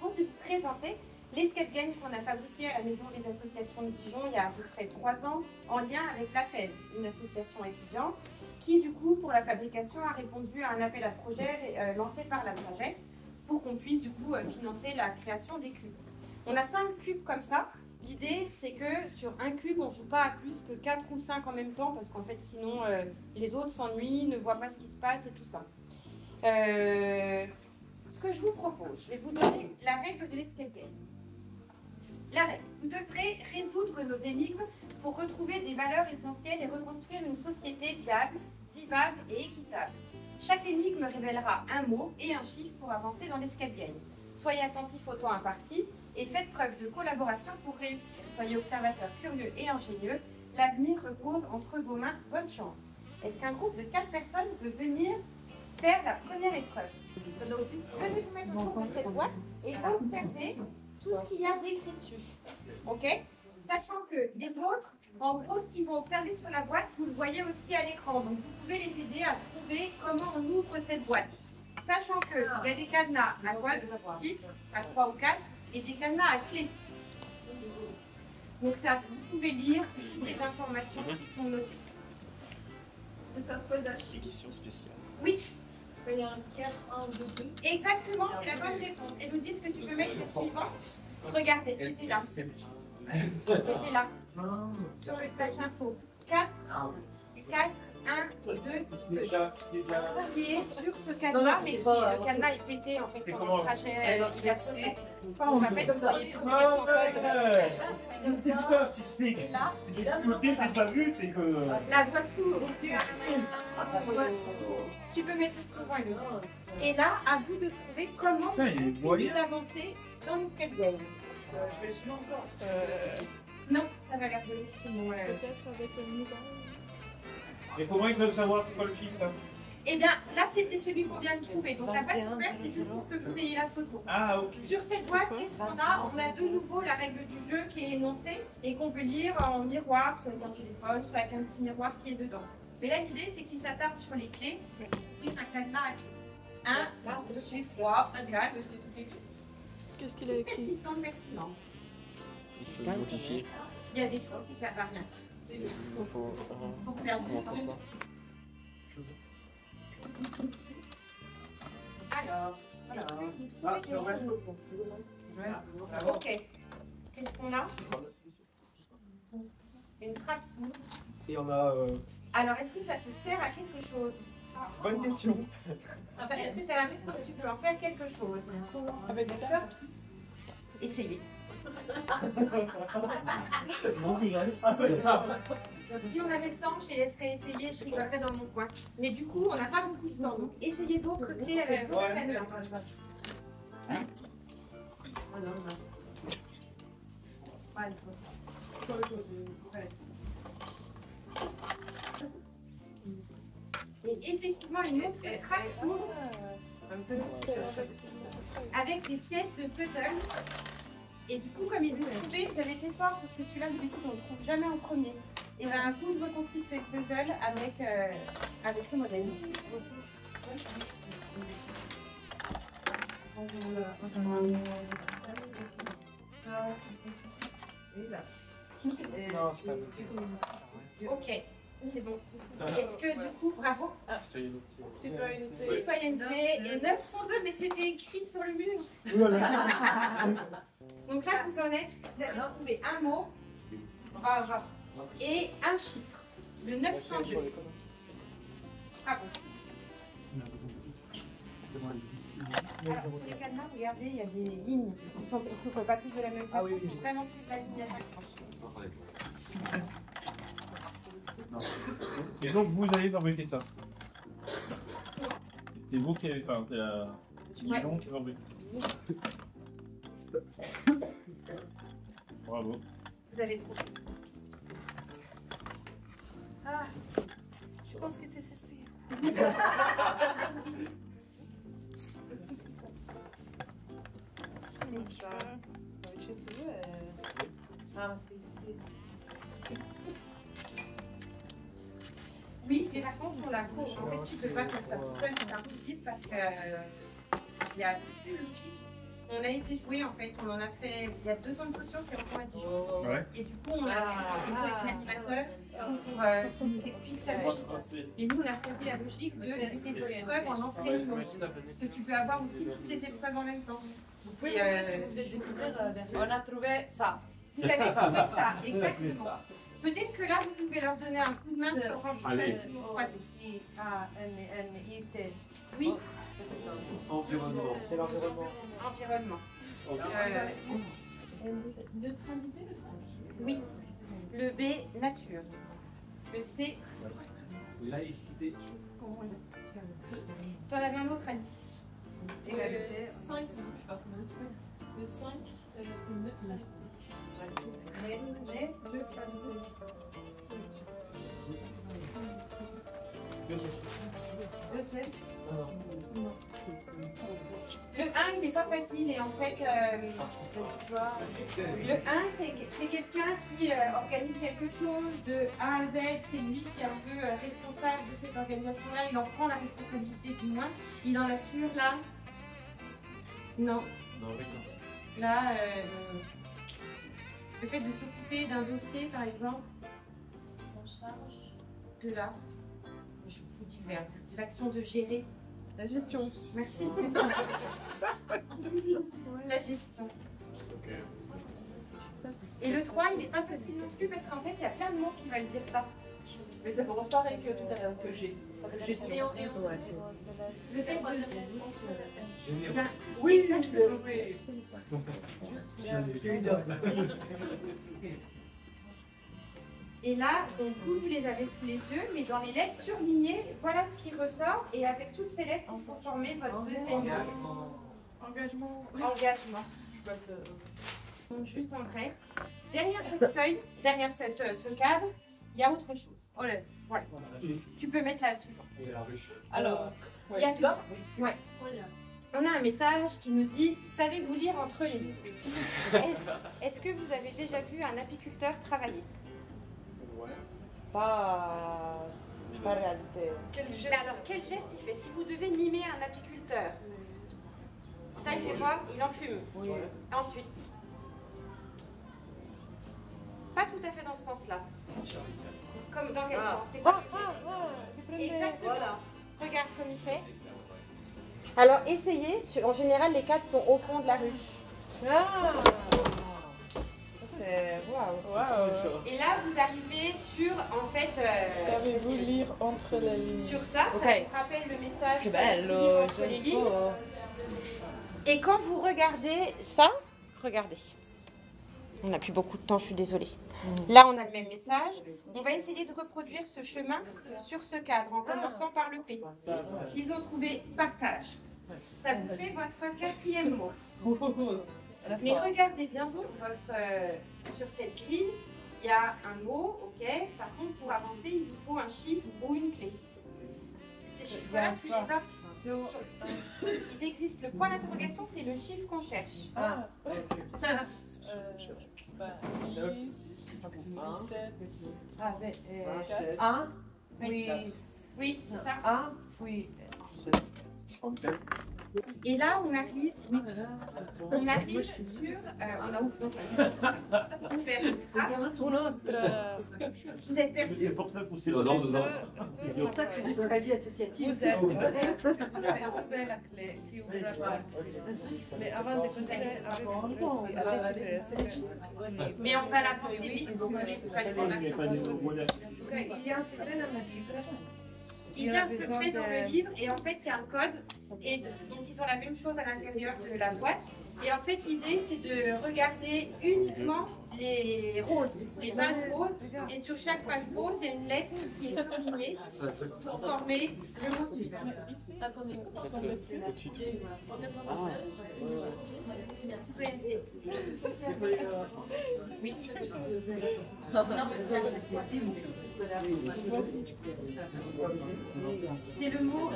propose de vous présenter l'escape game qu'on a fabriqué à la Maison des associations de Dijon il y a à peu près 3 ans en lien avec la FED, une association étudiante qui du coup pour la fabrication a répondu à un appel à projet lancé par la Sagesse pour qu'on puisse du coup financer la création des cubes. On a 5 cubes comme ça. L'idée c'est que sur un cube on ne joue pas à plus que 4 ou 5 en même temps parce qu'en fait sinon les autres s'ennuient, ne voient pas ce qui se passe et tout ça. Ce que je vous propose, je vais vous donner la règle de l'escape game. La règle, vous devrez résoudre nos énigmes pour retrouver des valeurs essentielles et reconstruire une société viable, vivable et équitable. Chaque énigme révélera un mot et un chiffre pour avancer dans l'escape game. Soyez attentifs au temps imparti et faites preuve de collaboration pour réussir. Soyez observateurs curieux et ingénieux. L'avenir repose entre vos mains. Bonne chance. Est-ce qu'un groupe de 4 personnes veut venir faire la première épreuve? Venez vous mettre autour de cette boîte et observez tout ce qu'il y a d'écrit dessus. Ok? Sachant que les autres, en gros, ce qu'ils vont observer sur la boîte, vous le voyez aussi à l'écran. Donc vous pouvez les aider à trouver comment on ouvre cette boîte. Sachant qu'il y a des cadenas à boîte de chiffres, à 3 ou 4, et des cadenas à clé. Donc ça, vous pouvez lire toutes les informations qui sont notées. C'est un peu d'achat. Édition spéciale. Oui. Il y a un 4, 1, 2, 2. Exactement, c'est la bonne réponse. Et nous disent que tu peux mettre le suivant. Regardez, c'était là. C'était là. Sur le flash info. 4, 4, 1, 2, Déjà. qui est sur ce cadenas, mais le cadenas est pété en fait pendant le trajet, il a sauté. Donc en fait, vous auriez pu mettre son code. Putain, si c'était Et là, écouté, c'est pas vu, c'est que. la boîte s'ouvre. Tu peux mettre le suivant et le autre. Et là, à vous de trouver comment Putain, il est vous moyen. avancer dans l'escape game. Je vais le suivre encore. Non, ça va l'air de sinon. Peut-être avec un mouton. Mais comment ils peuvent savoir c'est quoi le chiffre là? Eh bien, là, c'était celui qu'on vient de trouver. Donc, la page ouverte, c'est juste pour que vous ayez la photo. Ah, ok. Sur cette boîte, qu'est-ce qu'on a? On a de nouveau la règle du jeu qui est énoncée et qu'on peut lire en miroir, soit avec un téléphone, soit avec un petit miroir qui est dedans. Mais là, l'idée, c'est qu'il s'attarde sur les clés. Ouvrir un cadenas à clé. 1, 2, 3, 4. Qu'est-ce qu'il a écrit? Qui semblent pertinentes. Il faut modifier. Il y a des choses qui servent à rien. Il faut. Faut faire du Comment temps. faire ça? Alors, ok. Qu'est-ce qu'on a? Une trappe soude. Et on a. Alors, est-ce que ça te sert à quelque chose? Bonne question. Enfin, est-ce que tu as l'impression que tu peux en faire quelque chose? Avec ça? Essayez. Bon courage. Si on avait le temps, je les laisserais essayer, je rigolerais dans mon coin. Mais du coup, on n'a pas beaucoup de temps. Donc, essayez d'autres clés avec d'autres cadenas. Et effectivement, une autre trappe s'ouvre avec des pièces de puzzle. Et du coup, comme ils ont trouvé, vous avez été fort parce que celui-là, d'habitude, on ne le trouve jamais en premier. Et bien, vous de reconstruire ce puzzle avec le modèle. Non, c'est pas bon. Ok, c'est bon. Est-ce que du coup, bravo, Citoyenneté. citoyenneté et 902, mais c'était écrit sur le mur. Donc là, vous en êtes, vous avez trouvé un mot, bravo, et un chiffre, le 902. Bravo. Alors, sur les cadenas, regardez, il y a des lignes. Ils ne s'ouvrent pas tous de la même façon. Ah oui, oui. Il faut vraiment suivre la ligne à chaque fois. Et donc vous allez fabriquer ça. C'est vous qui avez. Enfin, c'est la Dijon qui fabrique ça. Bravo. Vous avez trouvé. Ah, je pense que c'est ceci. C'est ça. Ah, c'est ici. Oui, mais par contre, on la courbe. En fait, tu ne peux pas faire ça tout seul, c'est impossible parce que il y a toute une logique On a été joué en fait, on en a fait, il y a 2 centres sociaux qui ont été joués. Ouais. Et du coup, on a avec l'animateur pour nous explique sa logique. Et nous, on a servi la logique de ces épreuves en entraînement. Parce que tu peux avoir aussi toutes les épreuves en même temps. Vous pouvez montrer ce que vous avez découvert derrière. On a trouvé ça. Vous avez trouvé ça, exactement. Peut-être que là, vous pouvez leur donner un coup de main sur Allez. Ici, N-I-T. Oui, C'est ça. Environnement. C'est l'environnement. environnement. Neutralité, le 5. Oui. Le B, nature. Le C, Laïcité. t'en avais un autre, Alice. Égalité. 5, c'est plus fort. Le 5, c'est neutralité. Je sais. Le 1, il n'est pas facile et en fait, le 1, c'est quelqu'un qui organise quelque chose de A à Z. C'est lui qui est un peu responsable de cette organisation-là. Il en prend la responsabilité du moins. Il en assure là. Non. Non, d'accord. Là, le fait de s'occuper d'un dossier, par exemple, En charge. de là, je vous dis le verbe, de l'action de gérer. La gestion. Merci. La gestion. Et le 3, il n'est pas facile non plus parce qu'en fait, il y a plein de mots qui veulent dire ça. Mais ça commence pareil que tout à l'heure, que j'ai. Gestion. Et on Ouais. Le fait de... Oui, Exactement. c'est ça. Et là, donc vous les avez sous les yeux, mais dans les lettres surlignées, voilà ce qui ressort. Et avec toutes ces lettres, il faut former votre deuxième Engagement. engagement. Je passe. Donc juste en grec. Derrière cette feuille, derrière ce cadre, il y a autre chose. Voilà. Tu peux mettre la suivante. Et la ruche. Alors, Il y a tout ça. Ouais. On a un message qui nous dit « Savez-vous lire entre les lignes ?» Est-ce que vous avez déjà vu un apiculteur travailler? Ouais. Pas réalité. quel geste? Mais alors, quel geste il fait? Si vous devez mimer un apiculteur, ça il fait quoi? Il en fume. Oui. Ensuite, pas tout à fait dans ce sens-là. Comme dans quel sens? C'est quoi le geste? Exactement. Voilà. Regarde comme il fait. Alors, essayez. En général, les cadres sont au fond de la ruche. Ah, c'est waouh. Et là, vous arrivez sur, en fait, Savez-vous lire entre les lignes? sur ça. Ok. Ça vous rappelle le message. Que savez-vous bello, lire entre les lignes. Et quand vous regardez ça, regardez. On n'a plus beaucoup de temps, je suis désolée. Là, on a le même message. On va essayer de reproduire ce chemin sur ce cadre en commençant par le P. Ils ont trouvé partage. Ça vous fait votre quatrième mot. Mais regardez bien sur cette grille, il y a un mot, ok. Par contre, pour avancer, il vous faut un chiffre ou une clé. Ces chiffres-là, tu les as. Ils existent. Le point d'interrogation, c'est le chiffre qu'on cherche. Ah. 10, 17, Un, Oui, oui. oui, c'est ça. Un, oui. Et là, on arrive sur. On a ouvert Sur notre. Vous êtes perdu. C'est pour ça qu'on s'est dans C'est pour ça que dans la vie associative, vous êtes la clé qui ouvre la porte. Mais avant de considérer Mais on va la passer vite. Il il y a un secret dans le livre. y a un secret dans le livre et en fait, il y a un code. Et donc, ils ont la même chose à l'intérieur de la boîte. Et en fait, l'idée, c'est de regarder uniquement les roses, les pages roses. Et sur chaque page rose, il y a une lettre qui est surlignée pour former le mot suivant. Attendez, Oui. C'est le mot.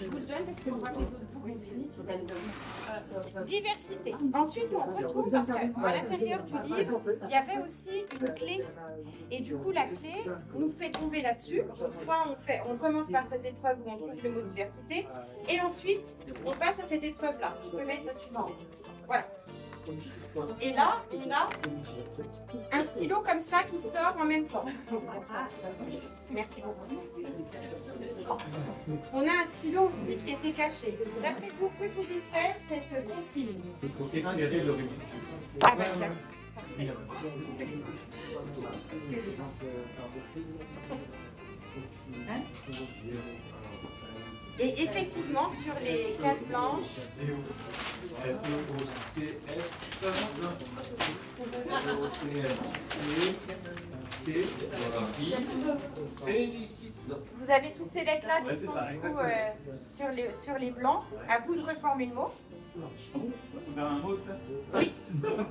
Je vous le donne parce que je vois que les autres bouts ont fini finalement. Diversité. Ensuite, on retourne parce qu'à l'intérieur du livre, livre, il y avait aussi une clé. Et du coup, la clé nous fait tomber là-dessus. Donc, soit on commence par cette épreuve où on trouve le mot diversité, et ensuite, on passe à cette épreuve-là. Je peux mettre le suivant. Voilà. Et là, on a un stylo comme ça qui sort en même temps. Merci beaucoup. On a un stylo aussi qui était caché. D'après vous, pouvez-vous faire cette consigne? Il faut éclairer le ridicule. Ah bah tiens. Et effectivement, sur les cases blanches, vous avez toutes ces lettres-là qui sont du coup sur les blancs. À vous de reformer le mot. Un mot de ça? Oui,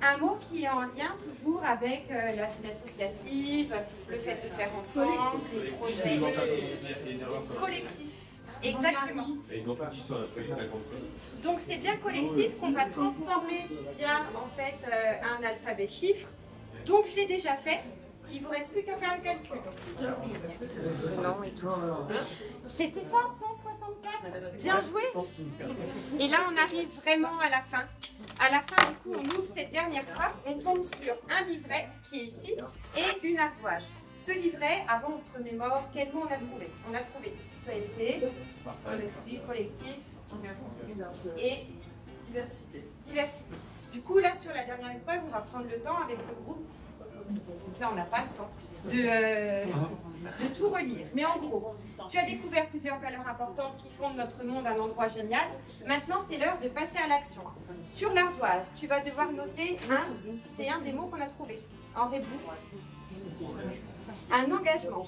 un mot qui est en lien toujours avec la vie associative, le fait de faire ensemble, les projets collectifs. Exactement. Donc c'est bien collectif qu'on va transformer via en fait un alphabet chiffre. Donc je l'ai déjà fait. Il vous reste plus qu'à faire le calcul. C'était ça, 164. Bien joué. Et là, on arrive vraiment à la fin. À la fin, du coup, on ouvre cette dernière trappe. On tombe sur un livret qui est ici et une ardoise. Ce livret, avant, on se remémore quel mot on a trouvé. On a trouvé citoyenneté, collectif et diversité. Du coup, là, sur la dernière épreuve, on va prendre le temps avec le groupe. Ça, on n'a pas le temps de tout relire. Mais en gros, tu as découvert plusieurs valeurs importantes qui font de notre monde un endroit génial. Maintenant, c'est l'heure de passer à l'action. Sur l'ardoise, tu vas devoir noter c'est un des mots qu'on a trouvé. En rébou, un engagement.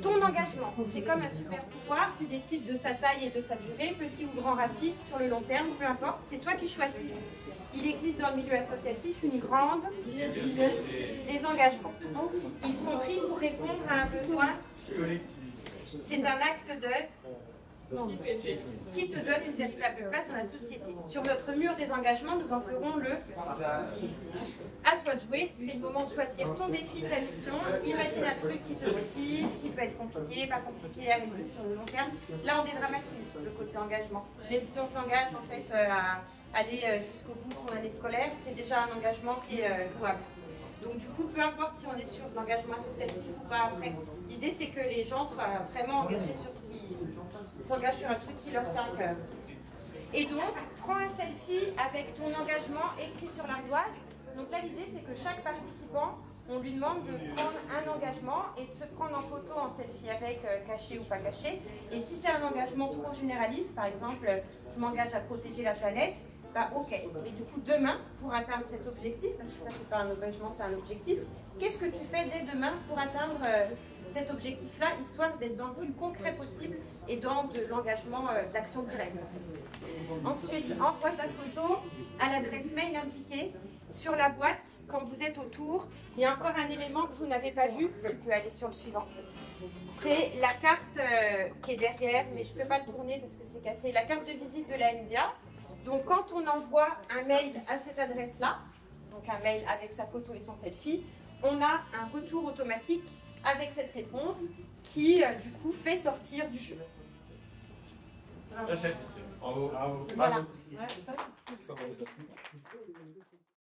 Ton engagement, c'est comme un super pouvoir, tu décides de sa taille et de sa durée, petit ou grand, rapide, sur le long terme, peu importe, c'est toi qui choisis. Il existe dans le milieu associatif une grande des engagements. Ils sont pris pour répondre à un besoin. C'est un acte qui te donne une véritable place dans la société. Sur notre mur des engagements, nous en ferons le à toi de jouer. C'est le moment de choisir ton défi, ta mission. Imagine un truc qui te motive, qui peut être compliqué, pas compliqué, à réaliser sur le long terme. Là, on dédramatise le côté engagement. Même si on s'engage en fait à aller jusqu'au bout de son année scolaire, c'est déjà un engagement qui est louable. Donc du coup, peu importe si on est sur l'engagement associatif ou pas après, l'idée c'est que les gens soient vraiment engagés sur ce qui s'engagent sur un truc qui leur tient à cœur. Et donc, prends un selfie avec ton engagement écrit sur l'ardoise. Donc là, l'idée c'est que chaque participant, on lui demande de prendre un engagement et de se prendre en photo, en selfie avec, caché ou pas caché. Et si c'est un engagement trop généraliste, par exemple, je m'engage à protéger la planète, bah ok. Et du coup, demain, pour atteindre cet objectif, parce que ça c'est pas un engagement, c'est un objectif, qu'est-ce que tu fais dès demain pour atteindre cet objectif-là, histoire d'être dans le plus concret possible et dans de l'engagement d'action directe en fait. Ensuite, envoie ta photo à l'adresse mail indiquée. Sur la boîte, quand vous êtes autour, il y a encore un élément que vous n'avez pas vu, tu peux aller sur le suivant. C'est la carte qui est derrière, mais je ne peux pas le tourner parce que c'est cassé, la carte de visite de la NVA. Donc quand on envoie un mail à cette adresse-là, donc un mail avec sa photo et son selfie, on a un retour automatique avec cette réponse qui du coup fait sortir du jeu. Bravo. Voilà.